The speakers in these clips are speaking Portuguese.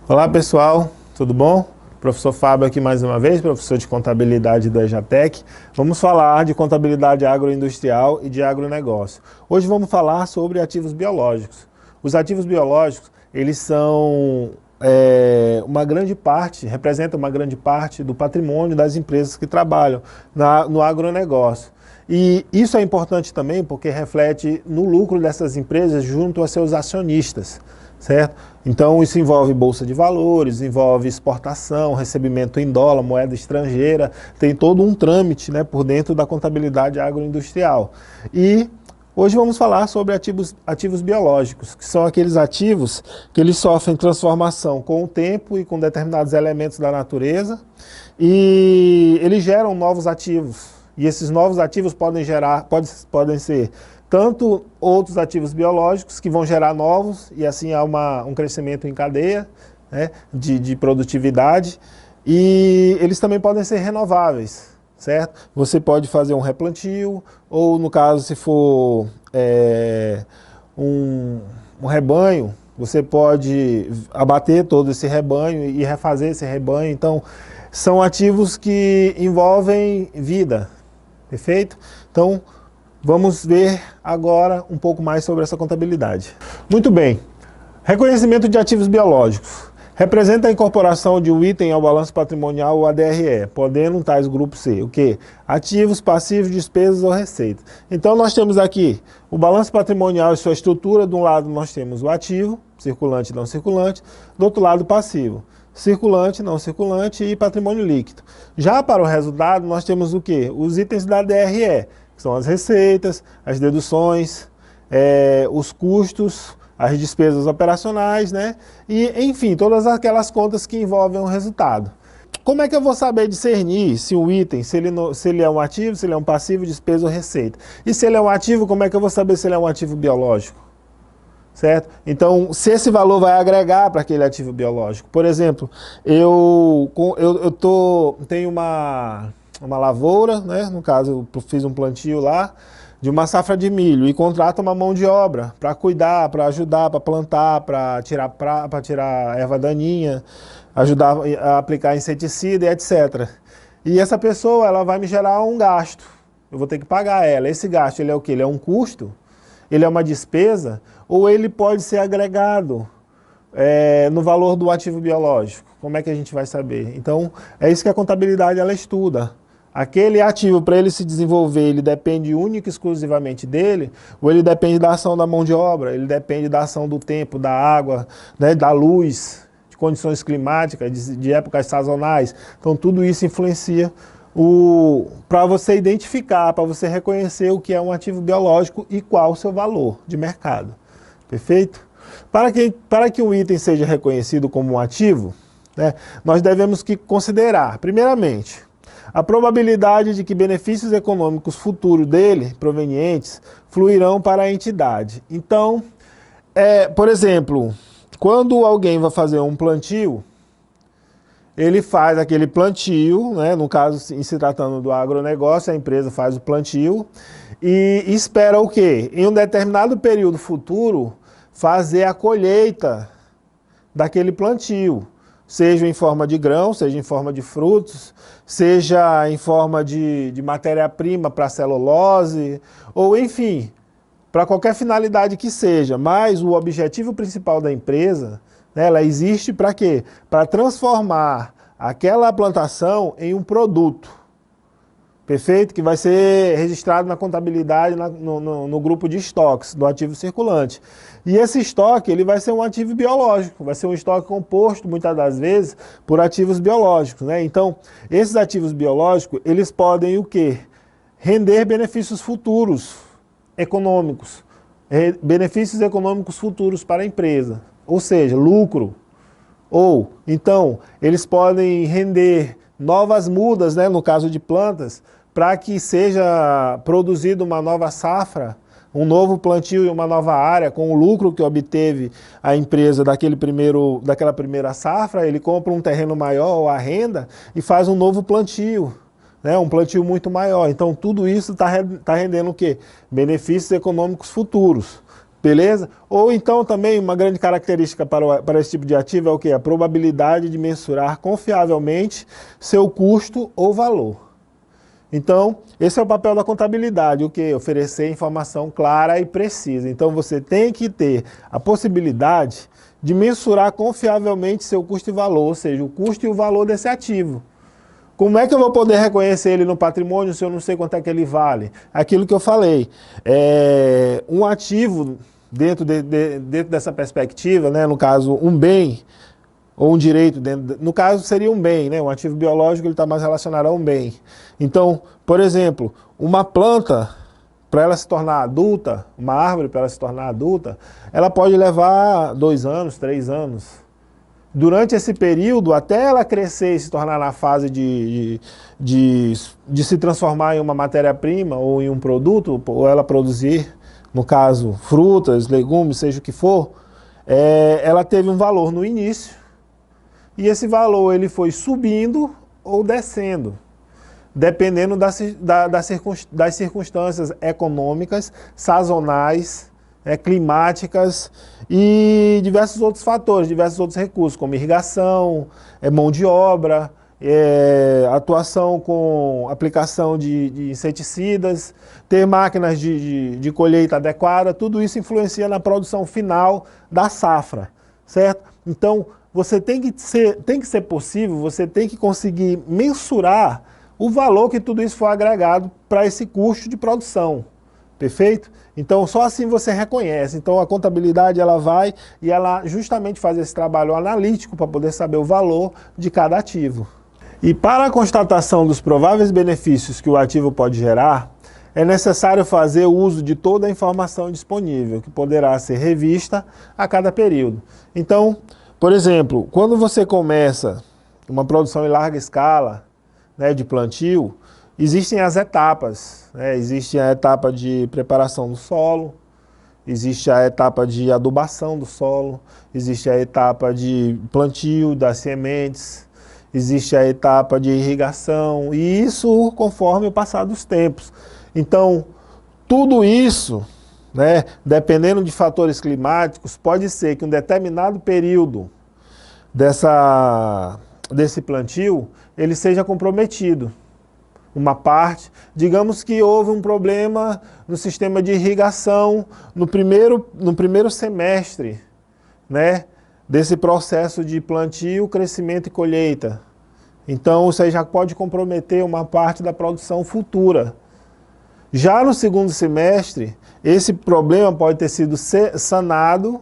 Olá pessoal, tudo bom? Professor Fábio aqui mais uma vez, professor de contabilidade do EJATEC. Vamos falar de contabilidade agroindustrial e de agronegócio. Hoje vamos falar sobre ativos biológicos. Os ativos biológicos, eles são representam uma grande parte do patrimônio das empresas que trabalham no agronegócio. E isso é importante também porque reflete no lucro dessas empresas junto a seus acionistas, certo? Então isso envolve bolsa de valores, envolve exportação, recebimento em dólar, moeda estrangeira, tem todo um trâmite, né, por dentro da contabilidade agroindustrial. E hoje vamos falar sobre ativos biológicos, que são aqueles ativos que eles sofrem transformação com o tempo e com determinados elementos da natureza, e eles geram novos ativos. E esses novos ativos podem ser tanto outros ativos biológicos que vão gerar novos, e assim há um crescimento em cadeia, né, de produtividade, e eles também podem ser renováveis, certo? Você pode fazer um replantio, ou no caso se for um rebanho, você pode abater todo esse rebanho e refazer esse rebanho. Então são ativos que envolvem vida, perfeito? Então vamos ver agora um pouco mais sobre essa contabilidade. Muito bem, reconhecimento de ativos biológicos. Representa a incorporação de um item ao balanço patrimonial ou ADRE, podendo tais grupos ser o quê? Ativos, passivos, despesas ou receitas. Então nós temos aqui o balanço patrimonial e sua estrutura. De um lado nós temos o ativo, circulante e não circulante, do outro lado passivo, circulante, não circulante e patrimônio líquido. Já para o resultado nós temos o quê? Os itens da ADRE, que são as receitas, as deduções, os custos, as despesas operacionais, né? E, enfim, todas aquelas contas que envolvem o resultado. Como é que eu vou saber discernir se um item, se ele é um ativo, se ele é um passivo, despesa ou receita? E se ele é um ativo, como é que eu vou saber se ele é um ativo biológico? Certo? Então, se esse valor vai agregar para aquele ativo biológico. Por exemplo, eu tenho uma lavoura, né? No caso, eu fiz um plantio lá, de uma safra de milho, e contrata uma mão de obra para cuidar, para ajudar, para plantar, para tirar erva daninha, ajudar a aplicar inseticida e etc. E essa pessoa, ela vai me gerar um gasto. Eu vou ter que pagar ela. Esse gasto, ele é o quê? Ele é um custo? Ele é uma despesa? Ou ele pode ser agregado no valor do ativo biológico? Como é que a gente vai saber? Então, é isso que a contabilidade ela estuda. Aquele ativo, para ele se desenvolver, ele depende única e exclusivamente dele, ou ele depende da ação da mão de obra, ele depende da ação do tempo, da água, né, da luz, de condições climáticas, de épocas sazonais. Então tudo isso influencia para você identificar, para você reconhecer o que é um ativo biológico e qual o seu valor de mercado. Perfeito? Para que um item seja reconhecido como um ativo, né, nós devemos considerar, primeiramente, a probabilidade de que benefícios econômicos futuros dele, provenientes, fluirão para a entidade. Então, por exemplo, quando alguém vai fazer um plantio, ele faz aquele plantio, né, no caso, em se tratando do agronegócio, a empresa faz o plantio e espera o quê? Em um determinado período futuro, fazer a colheita daquele plantio. Seja em forma de grão, seja em forma de frutos, seja em forma de matéria-prima para celulose, ou enfim, para qualquer finalidade que seja. Mas o objetivo principal da empresa, né, ela existe para quê? Para transformar aquela plantação em um produto. Perfeito? Que vai ser registrado na contabilidade, no grupo de estoques do ativo circulante. E esse estoque, ele vai ser um ativo biológico, vai ser um estoque composto, muitas das vezes, por ativos biológicos, né? Então, esses ativos biológicos, eles podem o quê? Render benefícios futuros econômicos, benefícios econômicos futuros para a empresa, ou seja, lucro. Ou, então, eles podem render novas mudas, né, no caso de plantas, para que seja produzida uma nova safra, um novo plantio e uma nova área, com o lucro que obteve a empresa daquela primeira safra, ele compra um terreno maior ou arrenda e faz um novo plantio, né, um plantio muito maior. Então tudo isso está rendendo o quê? Benefícios econômicos futuros. Beleza? Ou então também uma grande característica para esse tipo de ativo é o quê? A probabilidade de mensurar confiavelmente seu custo ou valor. Então, esse é o papel da contabilidade, o quê? Oferecer informação clara e precisa. Então, você tem que ter a possibilidade de mensurar confiavelmente seu custo e valor, ou seja, o custo e o valor desse ativo. Como é que eu vou poder reconhecer ele no patrimônio se eu não sei quanto é que ele vale? Aquilo que eu falei, um ativo dentro dessa perspectiva, né, no caso um bem ou um direito, no caso seria um bem, né, um ativo biológico ele está mais relacionado a um bem. Então, por exemplo, uma planta, para ela se tornar adulta, uma árvore para ela se tornar adulta, ela pode levar 2 anos, 3 anos. Durante esse período, até ela crescer e se tornar na fase de se transformar em uma matéria-prima ou em um produto, ou ela produzir, no caso, frutas, legumes, seja o que for, ela teve um valor no início e esse valor ele foi subindo ou descendo, dependendo das circunstâncias econômicas, sazonais, climáticas e diversos outros fatores, diversos outros recursos, como irrigação, mão de obra, atuação com aplicação de inseticidas, ter máquinas de colheita adequada, tudo isso influencia na produção final da safra, certo? Então, você tem que ser possível, você tem que conseguir mensurar o valor que tudo isso for agregado para esse custo de produção. Perfeito? Então, só assim você reconhece. Então, a contabilidade ela vai e ela justamente faz esse trabalho analítico para poder saber o valor de cada ativo. E para a constatação dos prováveis benefícios que o ativo pode gerar, é necessário fazer uso de toda a informação disponível, que poderá ser revista a cada período. Então, por exemplo, quando você começa uma produção em larga escala, né, de plantio, existem as etapas, né? Existe a etapa de preparação do solo, existe a etapa de adubação do solo, existe a etapa de plantio das sementes, existe a etapa de irrigação, e isso conforme o passar dos tempos. Então, tudo isso, né, dependendo de fatores climáticos, pode ser que um determinado período desse plantio ele seja comprometido. Uma parte, digamos que houve um problema no sistema de irrigação no primeiro semestre, né, desse processo de plantio, crescimento e colheita. Então, você já pode comprometer uma parte da produção futura. Já no segundo semestre, esse problema pode ter sido sanado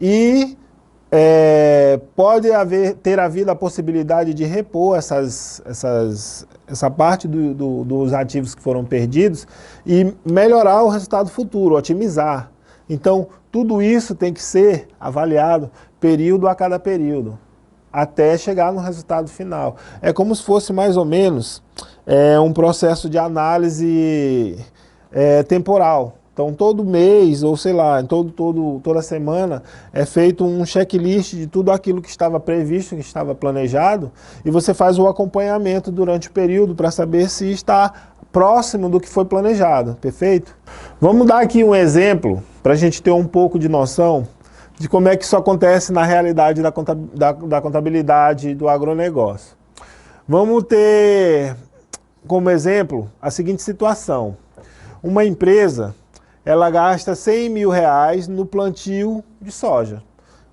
e pode ter havido a possibilidade de repor essa parte dos ativos que foram perdidos e melhorar o resultado futuro, otimizar. Então, tudo isso tem que ser avaliado período a cada período, até chegar no resultado final. É como se fosse mais ou menos um processo de análise temporal. Então, todo mês, ou sei lá, toda semana, é feito um checklist de tudo aquilo que estava previsto, que estava planejado, e você faz o acompanhamento durante o período para saber se está próximo do que foi planejado, perfeito? Vamos dar aqui um exemplo, para a gente ter um pouco de noção de como é que isso acontece na realidade da contabilidade do agronegócio. Vamos ter como exemplo a seguinte situação. Uma empresa ela gasta R$100 mil no plantio de soja.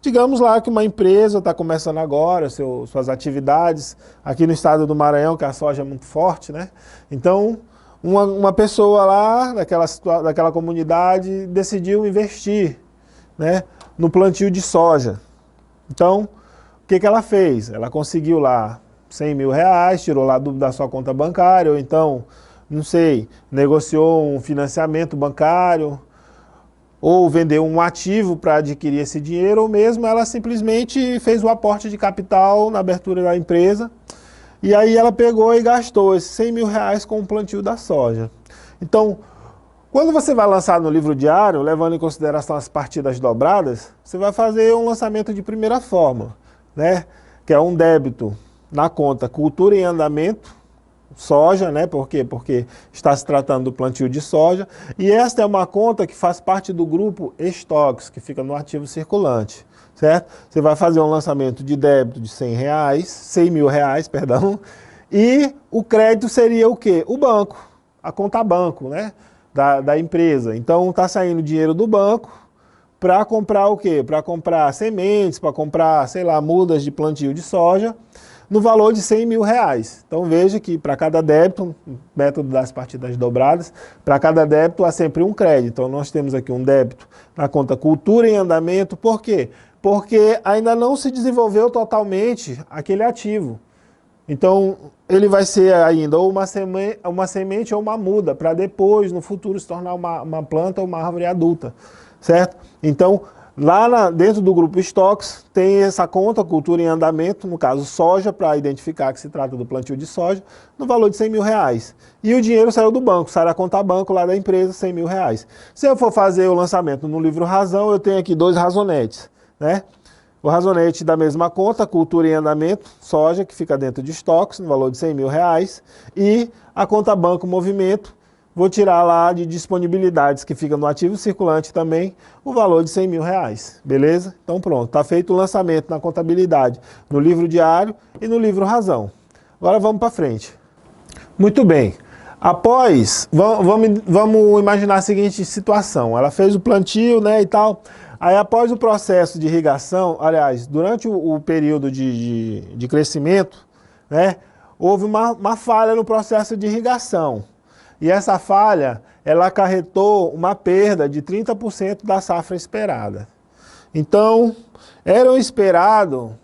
Digamos lá que uma empresa está começando agora suas atividades aqui no estado do Maranhão, que a soja é muito forte, né? Então, uma pessoa lá daquela comunidade decidiu investir, né, no plantio de soja. Então, o que ela fez? Ela conseguiu lá R$100 mil, tirou lá da sua conta bancária, ou então não sei, negociou um financiamento bancário, ou vendeu um ativo para adquirir esse dinheiro, ou mesmo ela simplesmente fez o aporte de capital na abertura da empresa, e aí ela pegou e gastou esses R$100 mil com o plantio da soja. Então, quando você vai lançar no livro diário, levando em consideração as partidas dobradas, você vai fazer um lançamento de primeira forma, né? Que é um débito na conta cultura em andamento, soja, né? Por quê? Porque está se tratando do plantio de soja. E esta é uma conta que faz parte do grupo estoques, que fica no ativo circulante, certo? Você vai fazer um lançamento de débito de R$100 mil, perdão, e o crédito seria o quê? O banco, a conta banco, né? Da empresa. Então está saindo dinheiro do banco para comprar o quê? Para comprar sementes, para comprar, sei lá, mudas de plantio de soja, no valor de R$100 mil. Então veja que para cada débito, método das partidas dobradas, para cada débito há sempre um crédito. Então nós temos aqui um débito na conta cultura em andamento. Por quê? Porque ainda não se desenvolveu totalmente aquele ativo. Então ele vai ser ainda ou uma semente ou uma muda, para depois, no futuro, se tornar uma planta ou uma árvore adulta, certo? Então, lá dentro do grupo estoques, tem essa conta cultura em andamento, no caso soja, para identificar que se trata do plantio de soja, no valor de R$100 mil. E o dinheiro saiu do banco, sai da conta banco lá da empresa, R$100 mil. Se eu for fazer o lançamento no livro Razão, eu tenho aqui 2 razonetes, né? O razonete da mesma conta, cultura em andamento, soja, que fica dentro de estoques, no valor de R$100 mil. E a conta banco movimento, vou tirar lá de disponibilidades, que fica no ativo circulante também, o valor de R$100 mil, beleza? Então pronto, está feito o lançamento na contabilidade, no livro diário e no livro Razão. Agora vamos para frente. Muito bem. Após, vamos imaginar a seguinte situação, ela fez o plantio, né, e tal. Aí após o processo de irrigação, aliás, durante o período de crescimento, né, houve uma falha no processo de irrigação. E essa falha, ela acarretou uma perda de 30% da safra esperada. Então, era esperado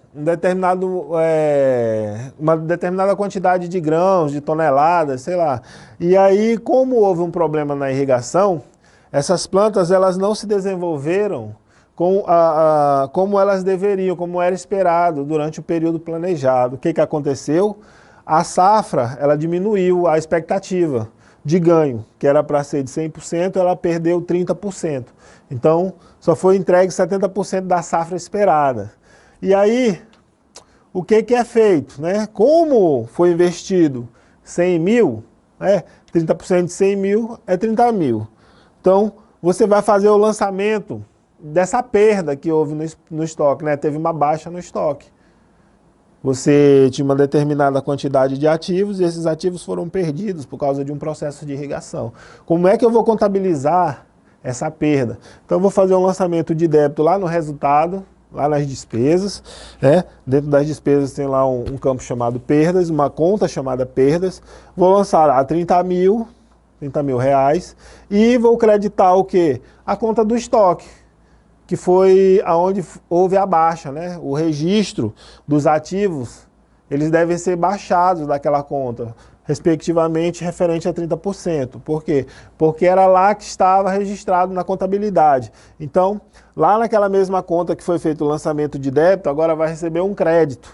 uma determinada quantidade de grãos, de toneladas, sei lá. E aí, como houve um problema na irrigação, essas plantas elas não se desenvolveram como elas deveriam, como era esperado durante o período planejado. O que aconteceu? A safra ela diminuiu a expectativa de ganho, que era para ser de 100%, ela perdeu 30%. Então, só foi entregue 70% da safra esperada. E aí, o que é feito, né? Como foi investido 100 mil, né? 30% de 100 mil é 30 mil. Então, você vai fazer o lançamento dessa perda que houve no estoque, né? Teve uma baixa no estoque. Você tinha uma determinada quantidade de ativos e esses ativos foram perdidos por causa de um processo de irrigação. Como é que eu vou contabilizar essa perda? Então eu vou fazer um lançamento de débito lá no resultado, lá nas despesas, né? Dentro das despesas tem lá um campo chamado perdas, uma conta chamada perdas. Vou lançar lá 30 mil reais e vou creditar o quê? A conta do estoque, que foi aonde houve a baixa, né? O registro dos ativos, eles devem ser baixados daquela conta, respectivamente referente a 30%. Por quê? Porque era lá que estava registrado na contabilidade. Então, lá naquela mesma conta que foi feito o lançamento de débito, agora vai receber um crédito,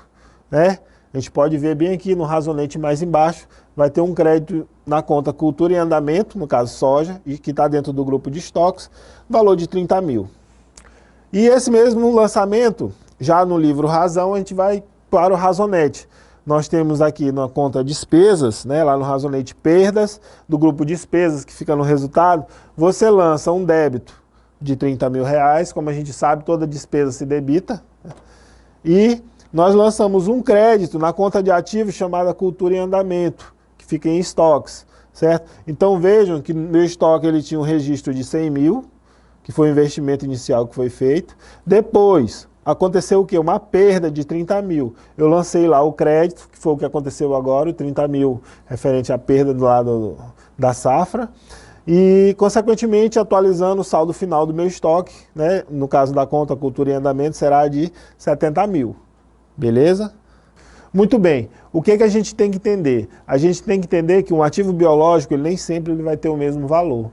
né? A gente pode ver bem aqui no razonete mais embaixo, vai ter um crédito na conta cultura em andamento, no caso soja, e que está dentro do grupo de estoques, valor de 30 mil. E esse mesmo lançamento, já no livro Razão, a gente vai para o razonete. Nós temos aqui na conta despesas, né, lá no razonete perdas, do grupo despesas que fica no resultado, você lança um débito de 30 mil reais, como a gente sabe, toda despesa se debita, e nós lançamos um crédito na conta de ativos chamada cultura em andamento, que fica em estoques, certo? Então vejam que no meu estoque ele tinha um registro de 100 mil, que foi o investimento inicial que foi feito. Depois, aconteceu o quê? Uma perda de 30 mil. Eu lancei lá o crédito, que foi o que aconteceu agora, o 30 mil referente à perda do lado da safra, e, consequentemente, atualizando o saldo final do meu estoque, né? No caso da conta cultura em andamento, será de 70 mil. Beleza? Muito bem. O que a gente tem que entender? A gente tem que entender que um ativo biológico, ele nem sempre ele vai ter o mesmo valor.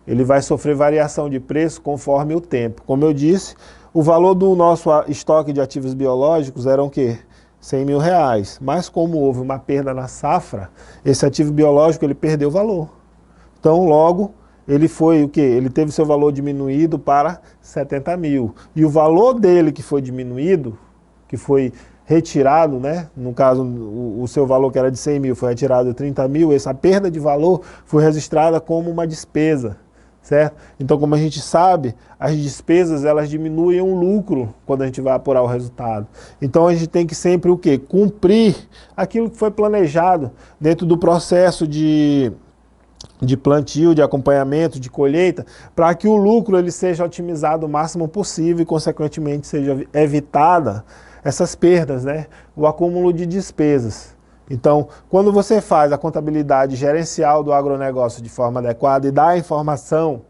Ele vai sofrer variação de preço conforme o tempo. Como eu disse, o valor do nosso estoque de ativos biológicos era o quê? 100 mil reais. Mas como houve uma perda na safra, esse ativo biológico ele perdeu valor. Então, logo, ele foi o quê? Ele teve seu valor diminuído para 70 mil. E o valor dele que foi diminuído, que foi retirado, né? No caso, o seu valor que era de 100 mil foi retirado 30 mil, essa perda de valor foi registrada como uma despesa, certo? Então, como a gente sabe, as despesas elas diminuem o lucro quando a gente vai apurar o resultado. Então, a gente tem que sempre o quê? Cumprir aquilo que foi planejado dentro do processo de plantio, de acompanhamento, de colheita, para que o lucro ele seja otimizado o máximo possível e, consequentemente, seja evitada essas perdas, né? O acúmulo de despesas. Então, quando você faz a contabilidade gerencial do agronegócio de forma adequada e dá a informação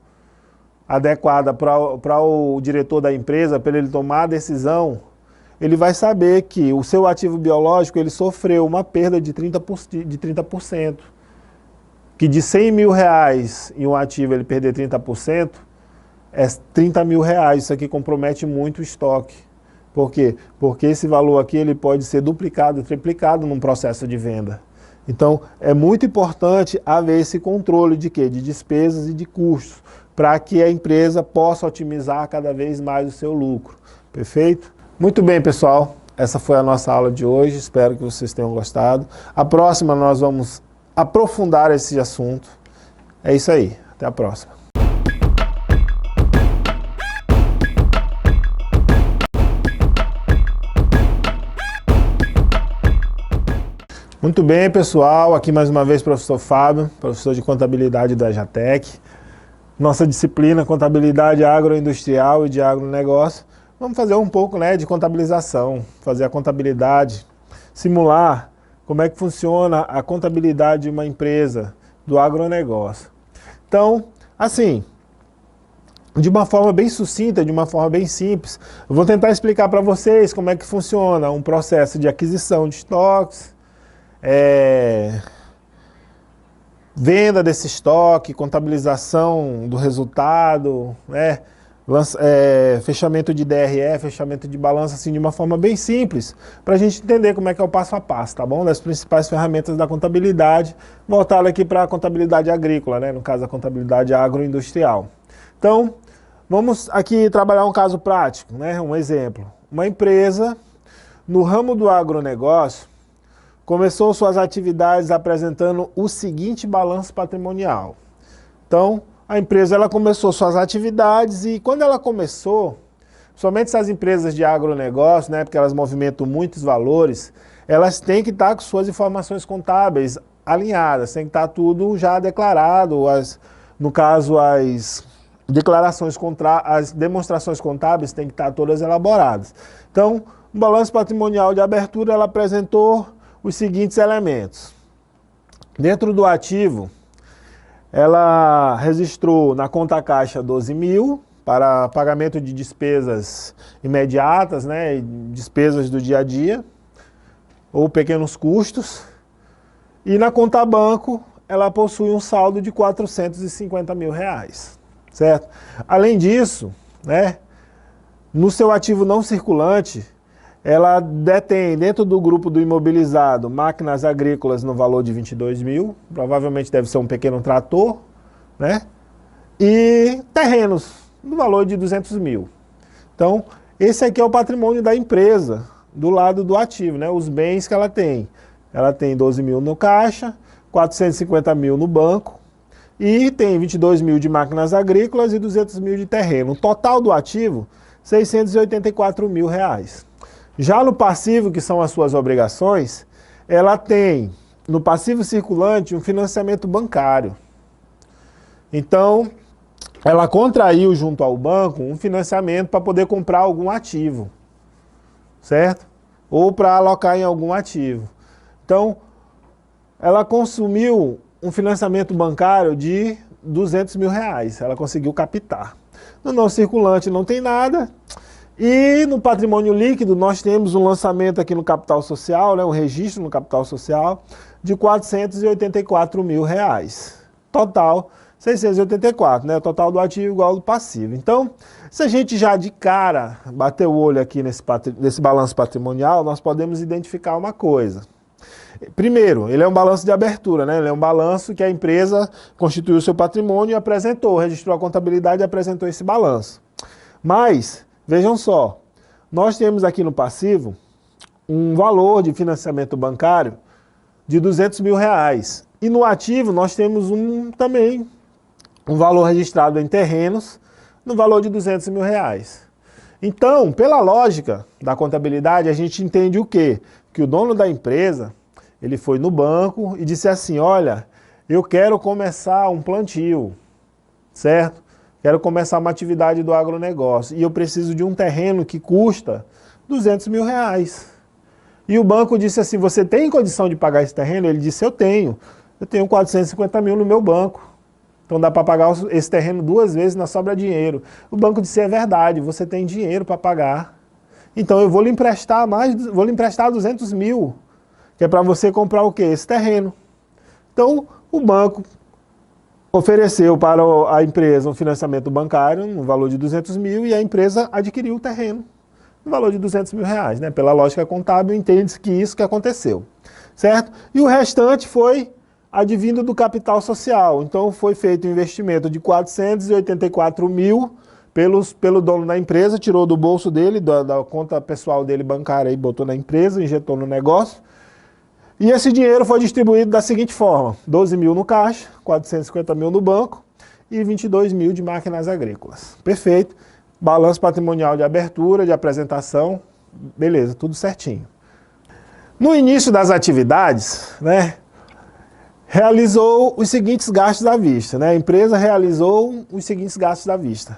adequada para o diretor da empresa, para ele tomar a decisão, ele vai saber que o seu ativo biológico ele sofreu uma perda de 30%. Que de 100 mil reais em um ativo ele perder 30%, é 30 mil reais. Isso aqui compromete muito o estoque. Por quê? Porque esse valor aqui ele pode ser duplicado, triplicado num processo de venda. Então, é muito importante haver esse controle de quê? De despesas e de custos, para que a empresa possa otimizar cada vez mais o seu lucro. Perfeito? Muito bem, pessoal. Essa foi a nossa aula de hoje. Espero que vocês tenham gostado. A próxima nós vamos aprofundar esse assunto. É isso aí. Até a próxima. Muito bem, pessoal. Aqui mais uma vez, professor Fábio, professor de contabilidade da EJATEC. Nossa disciplina, contabilidade agroindustrial e de agronegócio. Vamos fazer um pouco, né, de contabilização, fazer a contabilidade, simular como é que funciona a contabilidade de uma empresa do agronegócio. Então, assim, de uma forma bem sucinta, de uma forma bem simples, eu vou tentar explicar para vocês como é que funciona um processo de aquisição de estoques, venda desse estoque, contabilização do resultado, né? Fechamento de DRE, fechamento de balança, assim, de uma forma bem simples, para a gente entender como é que é o passo a passo, tá bom? Das principais ferramentas da contabilidade, voltado aqui para a contabilidade agrícola, né? No caso, a contabilidade agroindustrial. Então, vamos aqui trabalhar um caso prático, né? Um exemplo. Uma empresa, no ramo do agronegócio, começou suas atividades apresentando o seguinte balanço patrimonial. Então, a empresa ela começou suas atividades e quando ela começou, somente essas empresas de agronegócio, né, porque elas movimentam muitos valores, elas têm que estar com suas informações contábeis alinhadas, tem que estar tudo já declarado, no caso as as demonstrações contábeis têm que estar todas elaboradas. Então, o balanço patrimonial de abertura ela apresentou os seguintes elementos. Dentro do ativo, ela registrou na conta caixa 12 mil para pagamento de despesas imediatas, né, despesas do dia a dia, ou pequenos custos. E na conta banco, ela possui um saldo de 450 mil reais, certo? Além disso, né, no seu ativo não circulante, ela detém dentro do grupo do imobilizado máquinas agrícolas no valor de 22 mil, provavelmente deve ser um pequeno trator, né? E terrenos no valor de 200 mil. Então, esse aqui é o patrimônio da empresa, do lado do ativo, né? Os bens que ela tem. Ela tem 12 mil no caixa, 450 mil no banco e tem 22 mil de máquinas agrícolas e 200 mil de terreno. O total do ativo, 684 mil reais. Já no passivo, que são as suas obrigações, ela tem, no passivo circulante, um financiamento bancário. Então, ela contraiu junto ao banco um financiamento para poder comprar algum ativo, certo? Ou para alocar em algum ativo. Então, ela consumiu um financiamento bancário de 200 mil reais, ela conseguiu captar. No não circulante não tem nada. E no patrimônio líquido, nós temos um lançamento aqui no Capital Social, né, um registro no Capital Social, de 484 mil reais. Total, 684, né? O total do ativo igual ao do passivo. Então, se a gente já de cara bater o olho aqui nesse balanço patrimonial, nós podemos identificar uma coisa. Primeiro, ele é um balanço de abertura, né? Ele é um balanço que a empresa constituiu o seu patrimônio e apresentou, registrou a contabilidade e apresentou esse balanço. Mas, vejam só, nós temos aqui no passivo um valor de financiamento bancário de R$200 mil. E no ativo nós temos também um valor registrado em terrenos no valor de R$200 mil. Então, pela lógica da contabilidade, a gente entende o quê? Que o dono da empresa, ele foi no banco e disse assim, olha, eu quero começar um plantio, certo? Quero começar uma atividade do agronegócio e eu preciso de um terreno que custa R$200 mil. E o banco disse assim, você tem condição de pagar esse terreno? Ele disse, eu tenho 450 mil no meu banco. Então dá para pagar esse terreno 2 vezes, não sobra dinheiro. O banco disse, é verdade, você tem dinheiro para pagar. Então eu vou lhe emprestar vou lhe emprestar 200 mil, que é para você comprar o quê? Esse terreno. Então o banco ofereceu para a empresa um financiamento bancário no valor de 200 mil e a empresa adquiriu o terreno no valor de R$200 mil, né? Pela lógica contábil, entende-se que isso que aconteceu, certo? E o restante foi advindo do capital social. Então foi feito um investimento de 484 mil pelo dono da empresa, tirou do bolso dele, da conta pessoal dele bancária e botou na empresa, injetou no negócio. E esse dinheiro foi distribuído da seguinte forma, 12 mil no caixa, 450 mil no banco e 22 mil de máquinas agrícolas. Perfeito. Balanço patrimonial de abertura, de apresentação, beleza, tudo certinho. No início das atividades, né, realizou os seguintes gastos à vista, né? A empresa realizou os seguintes gastos à vista.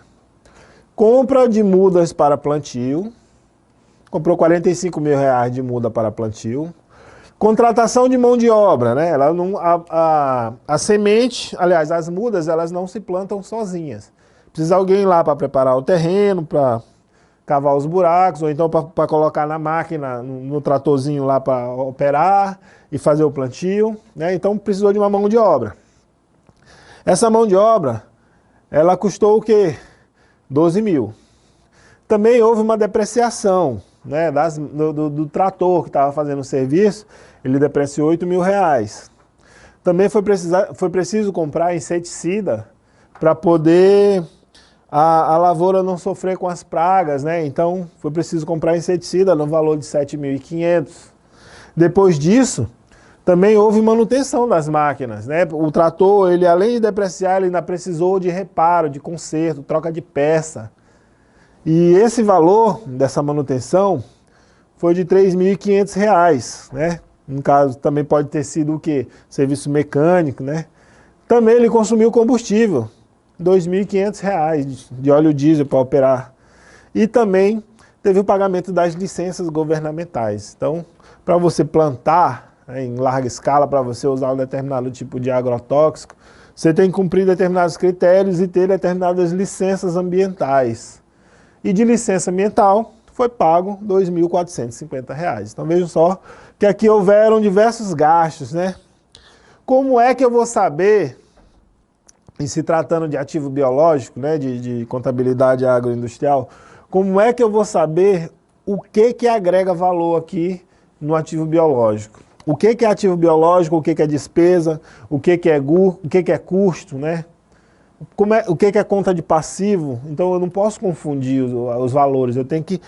Compra de mudas para plantio, comprou R$45 mil de muda para plantio. Contratação de mão de obra, né? A semente, aliás, as mudas, elas não se plantam sozinhas. Precisa alguém lá para preparar o terreno, para cavar os buracos, ou então para colocar na máquina, no tratorzinho lá para operar e fazer o plantio, né? Então precisou de uma mão de obra. Essa mão de obra, ela custou o quê? 12 mil. Também houve uma depreciação, né, do trator que estava fazendo o serviço, ele depreciou R$8 mil. Também foi preciso comprar inseticida para poder a lavoura não sofrer com as pragas, né? Então foi preciso comprar inseticida no valor de 7.500. Depois disso, também houve manutenção das máquinas, né? O trator, ele além de depreciar, ele ainda precisou de reparo, de conserto, troca de peça. E esse valor dessa manutenção foi de R$3.500, né? No caso, também pode ter sido o quê? Serviço mecânico, né? Também ele consumiu combustível, R$2.500 de óleo diesel para operar. E também teve o pagamento das licenças governamentais. Então, para você plantar em larga escala, para você usar um determinado tipo de agrotóxico, você tem que cumprir determinados critérios e ter determinadas licenças ambientais. E de licença ambiental foi pago R$2.450. Então vejam só que aqui houveram diversos gastos, né? Como é que eu vou saber, em se tratando de ativo biológico, né, de contabilidade agroindustrial, como é que eu vou saber o que agrega valor aqui no ativo biológico? O que é ativo biológico, o que é despesa, o que é custo, né? O que é conta de passivo? Então eu não posso confundir os valores, eu tenho que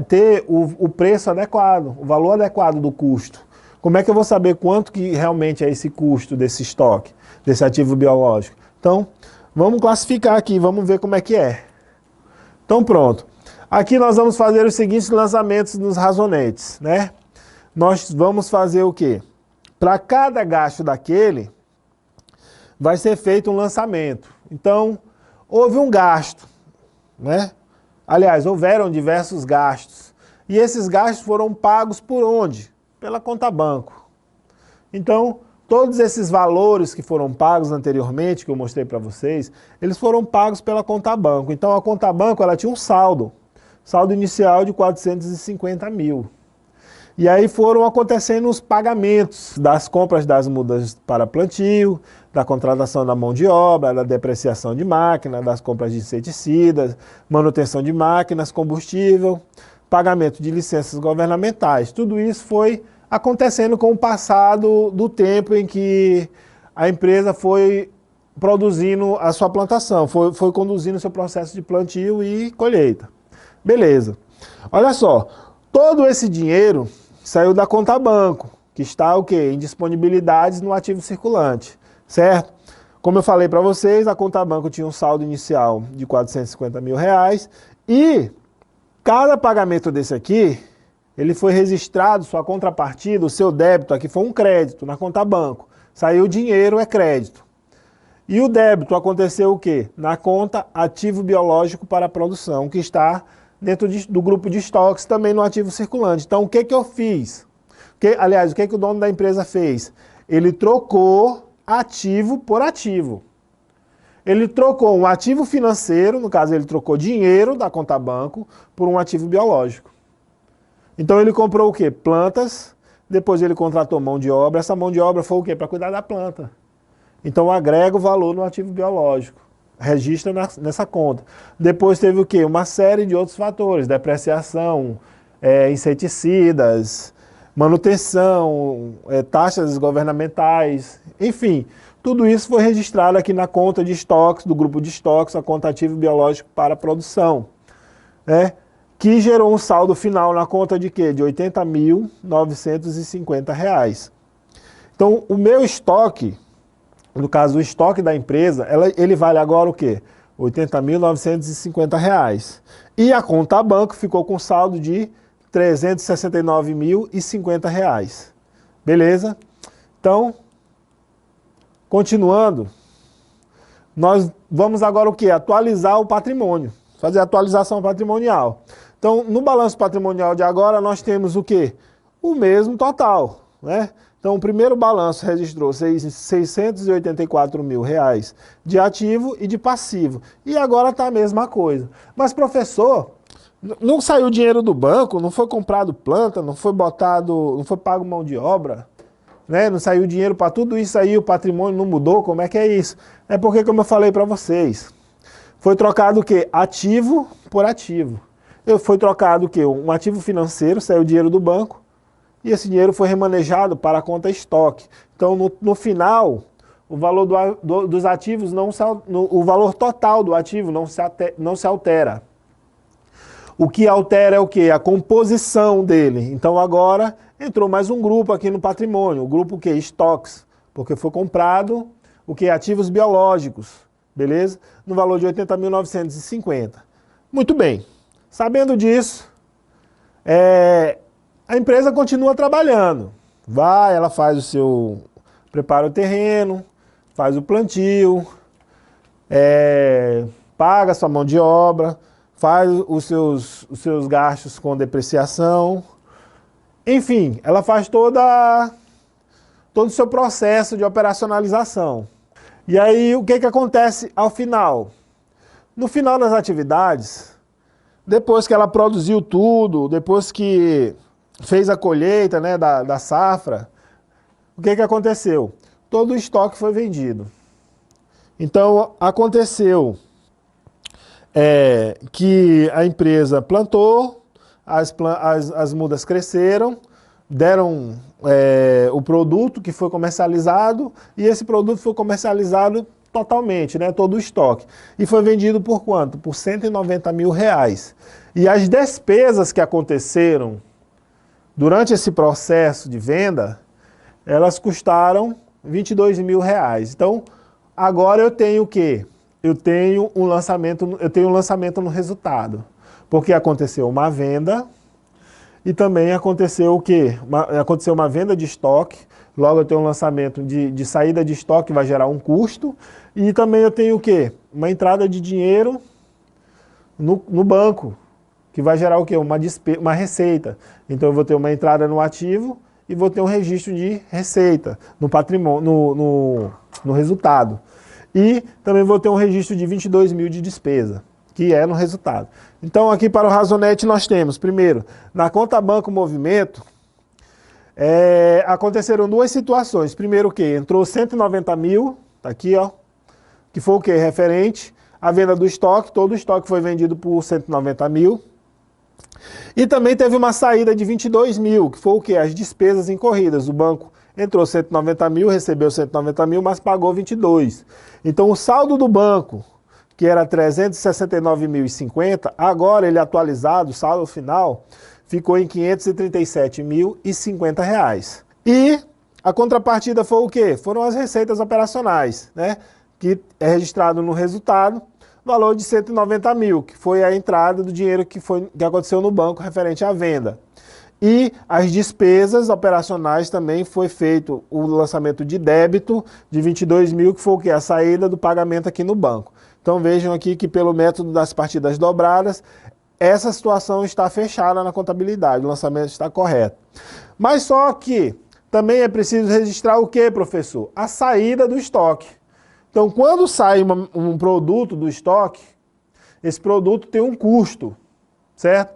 ter o preço adequado, o valor adequado do custo. Como é que eu vou saber quanto que realmente é esse custo desse estoque, desse ativo biológico? Então, vamos classificar aqui, vamos ver como é que é. Então pronto. Aqui nós vamos fazer os seguintes lançamentos nos razonetes, né? Nós vamos fazer o quê? Para cada gasto daquele, vai ser feito um lançamento. Então, houve um gasto, né? Aliás, houveram diversos gastos. E esses gastos foram pagos por onde? Pela conta banco. Então, todos esses valores que foram pagos anteriormente, que eu mostrei para vocês, eles foram pagos pela conta banco. Então, a conta banco, ela tinha um saldo inicial de 450 mil. E aí foram acontecendo os pagamentos das compras das mudas para plantio, da contratação da mão de obra, da depreciação de máquina, das compras de inseticidas, manutenção de máquinas, combustível, pagamento de licenças governamentais. Tudo isso foi acontecendo com o passar do tempo em que a empresa foi produzindo a sua plantação, foi conduzindo o seu processo de plantio e colheita. Beleza. Olha só. todo esse dinheiro saiu da conta banco, que está o quê? Em disponibilidades no ativo circulante, certo? Como eu falei para vocês, a conta banco tinha um saldo inicial de R$450 mil e cada pagamento desse aqui, ele foi registrado, sua contrapartida, o seu débito aqui foi um crédito na conta banco. Saiu dinheiro, é crédito. E o débito aconteceu o quê? Na conta ativo biológico para a produção, que está dentro do grupo de estoques, também no ativo circulante. Então, o que eu fiz? Aliás, o que o dono da empresa fez? Ele trocou ativo por ativo. Ele trocou um ativo financeiro, no caso ele trocou dinheiro da conta banco, por um ativo biológico. Então ele comprou o quê? Plantas, depois ele contratou mão de obra, essa mão de obra foi o quê? Para cuidar da planta. Então agrega o valor no ativo biológico, registra nessa conta. Depois teve o quê? Uma série de outros fatores, depreciação, inseticidas, manutenção, taxas governamentais, enfim, tudo isso foi registrado aqui na conta de estoques, do grupo de estoques, a conta ativo biológico para a produção, né? Que gerou um saldo final na conta de quê? De R$ 80.950. Então, o meu estoque, no caso o estoque da empresa, ele vale agora o quê? R$ 80.950. E a conta banco ficou com saldo de R$ 369.050. Beleza? Então, continuando, nós vamos agora o quê? Atualizar o patrimônio, fazer a atualização patrimonial. Então, no balanço patrimonial de agora, nós temos o quê? O mesmo total, né? Então, o primeiro balanço registrou R$ 684 mil de ativo e de passivo. E agora está a mesma coisa. Mas, professor, não saiu dinheiro do banco, não foi comprado planta, não foi pago mão de obra, né? Não saiu dinheiro para tudo isso aí, o patrimônio não mudou, como é que é isso? É porque, como eu falei para vocês, foi trocado o quê? Ativo por ativo. Foi trocado o quê? Um ativo financeiro, saiu dinheiro do banco, e esse dinheiro foi remanejado para a conta estoque. Então, no final, o valor dos ativos, o valor total do ativo não se altera. O que altera é o quê? A composição dele. Então, agora, entrou mais um grupo aqui no patrimônio. O grupo o quê? Estoques. Porque foi comprado o quê? Ativos biológicos. Beleza? No valor de R$ 80.950. Muito bem. Sabendo disso, a empresa continua trabalhando. Ela faz prepara o terreno, faz o plantio, paga a sua mão de obra, faz os seus gastos com depreciação. Enfim, ela faz todo o seu processo de operacionalização. E aí, o que acontece ao final? No final das atividades, depois que ela produziu tudo, depois que fez a colheita, né, da safra, o que aconteceu? Todo o estoque foi vendido. Então, aconteceu que a empresa plantou, as mudas cresceram, deram o produto que foi comercializado, e esse produto foi comercializado totalmente, né, todo o estoque. E foi vendido por quanto? Por R$ 190 mil. E as despesas que aconteceram durante esse processo de venda, elas custaram R$ 22 mil. Então, agora eu tenho o quê? Eu tenho um lançamento no resultado. Porque aconteceu uma venda e também aconteceu o quê? Aconteceu uma venda de estoque, logo eu tenho um lançamento de saída de estoque, que vai gerar um custo, e também eu tenho o quê? Uma entrada de dinheiro no banco, que vai gerar o quê? Uma receita. Então eu vou ter uma entrada no ativo e vou ter um registro de receita no patrimônio, no resultado. E também vou ter um registro de 22 mil de despesa, que é no resultado. Então aqui para o Razonete nós temos, primeiro, na conta banco movimento, aconteceram duas situações. Primeiro o quê? Entrou 190 mil, tá aqui ó, que foi o quê? Referente à venda do estoque, todo o estoque foi vendido por 190 mil. E também teve uma saída de 22 mil, que foi o quê? As despesas incorridas. O banco entrou 190 mil, recebeu 190 mil, mas pagou 22. Então o saldo do banco, que era 369.050, agora ele atualizado, o saldo final, ficou em R$ 537.050. E a contrapartida foi o quê? Foram as receitas operacionais, né? Que é registrado no resultado, valor de 190 mil, que foi a entrada do dinheiro que aconteceu no banco referente à venda. E as despesas operacionais também foi feito o lançamento de débito de 22 mil, que foi o quê? A saída do pagamento aqui no banco. Então vejam aqui que pelo método das partidas dobradas, essa situação está fechada na contabilidade, o lançamento está correto. Mas só que também é preciso registrar o quê, professor? A saída do estoque. Então quando sai um produto do estoque, esse produto tem um custo, certo?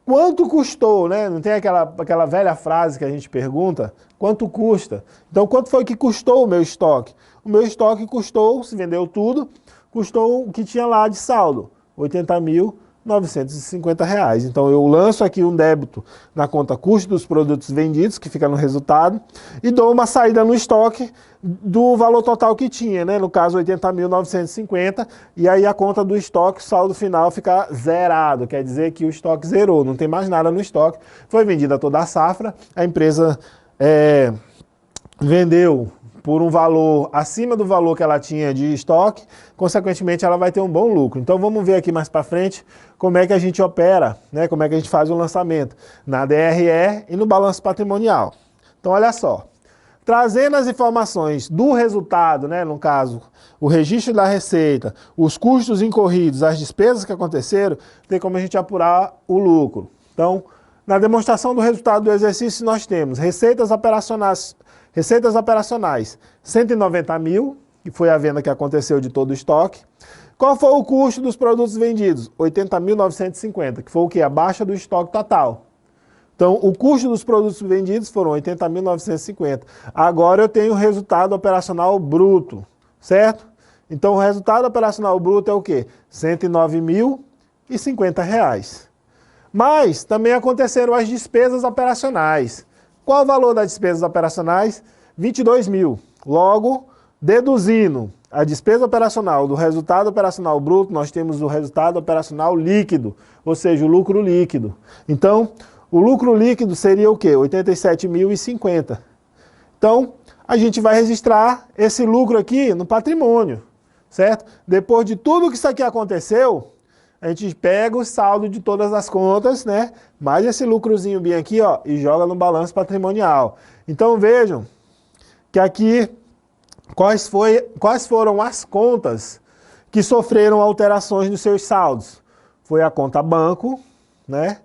Quanto custou, né? Não tem aquela velha frase que a gente pergunta? Quanto custa? Então, quanto foi que custou o meu estoque? O meu estoque custou, se vendeu tudo, custou o que tinha lá de saldo, R$ 80.950. Então, eu lanço aqui um débito na conta custo dos produtos vendidos, que fica no resultado, e dou uma saída no estoque do valor total que tinha, né? No caso, 80.950, e aí a conta do estoque, o saldo final fica zerado, quer dizer que o estoque zerou, não tem mais nada no estoque, foi vendida toda a safra, a empresa vendeu por um valor acima do valor que ela tinha de estoque, consequentemente ela vai ter um bom lucro. Então vamos ver aqui mais para frente como é que a gente opera, né? Como é que a gente faz o lançamento na DRE e no balanço patrimonial. Então olha só, trazendo as informações do resultado, né? No caso, o registro da receita, os custos incorridos, as despesas que aconteceram, tem como a gente apurar o lucro. Então, na demonstração do resultado do exercício nós temos receitas operacionais, 190 mil, que foi a venda que aconteceu de todo o estoque. Qual foi o custo dos produtos vendidos? 80.950, que foi o quê? A baixa do estoque total. Então, o custo dos produtos vendidos foram 80.950. Agora eu tenho o resultado operacional bruto, certo? Então, o resultado operacional bruto é o quê? R$ 109.050. Mas também aconteceram as despesas operacionais. Qual o valor das despesas operacionais? 22 mil. Logo, deduzindo a despesa operacional do resultado operacional bruto, nós temos o resultado operacional líquido, ou seja, o lucro líquido. Então, o lucro líquido seria o quê? 87.050. Então, a gente vai registrar esse lucro aqui no patrimônio, certo? Depois de tudo que isso aqui aconteceu, a gente pega o saldo de todas as contas, né? Mais esse lucrozinho bem aqui, ó, e joga no balanço patrimonial. Então vejam que aqui quais foram as contas que sofreram alterações nos seus saldos. Foi a conta banco, né?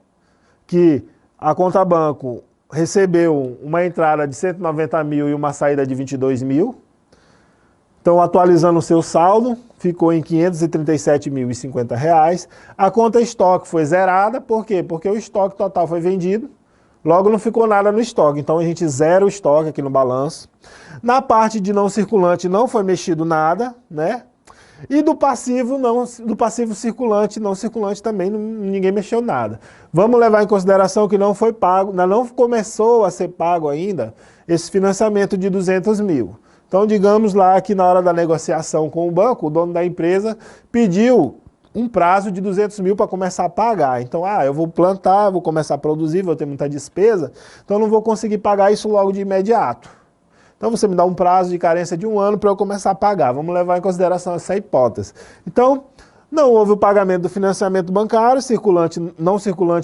Que a conta banco recebeu uma entrada de 190 mil e uma saída de 22 mil. Então, atualizando o seu saldo, ficou em R$ 537.050. A conta estoque foi zerada, por quê? Porque o estoque total foi vendido, logo não ficou nada no estoque. Então, a gente zera o estoque aqui no balanço. Na parte de não circulante não foi mexido nada, né? E do passivo circulante, não circulante também, ninguém mexeu nada. Vamos levar em consideração que não foi pago, ainda não começou a ser pago ainda esse financiamento de 200 mil. Então, digamos lá que na hora da negociação com o banco, o dono da empresa pediu um prazo de 200 mil para começar a pagar. Então, eu vou plantar, vou começar a produzir, vou ter muita despesa, então não vou conseguir pagar isso logo de imediato. Então, você me dá um prazo de carência de 1 ano para eu começar a pagar. Vamos levar em consideração essa hipótese. Então, não houve o pagamento do financiamento bancário, circulante,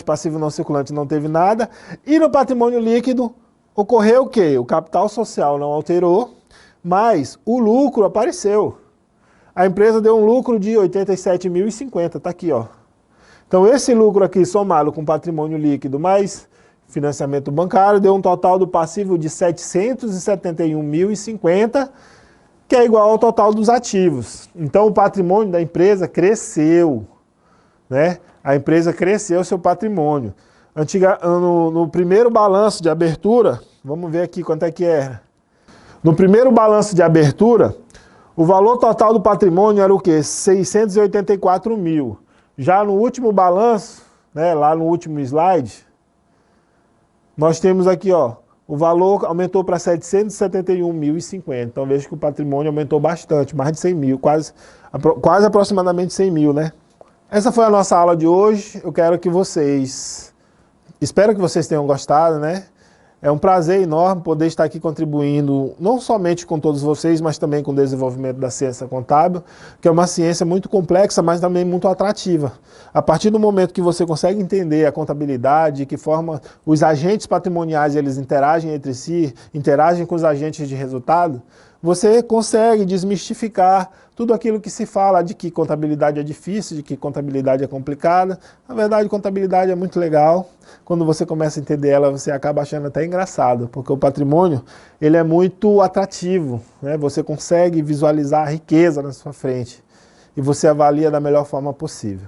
passivo não circulante não teve nada. E no patrimônio líquido, ocorreu o quê? O capital social não alterou, mas o lucro apareceu. A empresa deu um lucro de 87.050, está aqui, ó. Então esse lucro aqui somado com patrimônio líquido mais financiamento bancário deu um total do passivo de 771.050, que é igual ao total dos ativos. Então o patrimônio da empresa cresceu, né? A empresa cresceu seu patrimônio. No primeiro balanço de abertura, vamos ver aqui quanto é que era. No primeiro balanço de abertura, o valor total do patrimônio era o quê? 684 mil. Já no último balanço, né, lá no último slide, nós temos aqui, ó, o valor aumentou para 771.050. Então veja que o patrimônio aumentou bastante, mais de 100 mil, quase aproximadamente 100 mil, né? Essa foi a nossa aula de hoje. Eu quero que espero que vocês tenham gostado, né? É um prazer enorme poder estar aqui contribuindo, não somente com todos vocês, mas também com o desenvolvimento da ciência contábil, que é uma ciência muito complexa, mas também muito atrativa. A partir do momento que você consegue entender a contabilidade, que forma os agentes patrimoniais, eles interagem entre si, interagem com os agentes de resultado, você consegue desmistificar tudo aquilo que se fala de que contabilidade é difícil, de que contabilidade é complicada. Na verdade, contabilidade é muito legal. Quando você começa a entender ela, você acaba achando até engraçado, porque o patrimônio ele é muito atrativo, né? Você consegue visualizar a riqueza na sua frente e você avalia da melhor forma possível.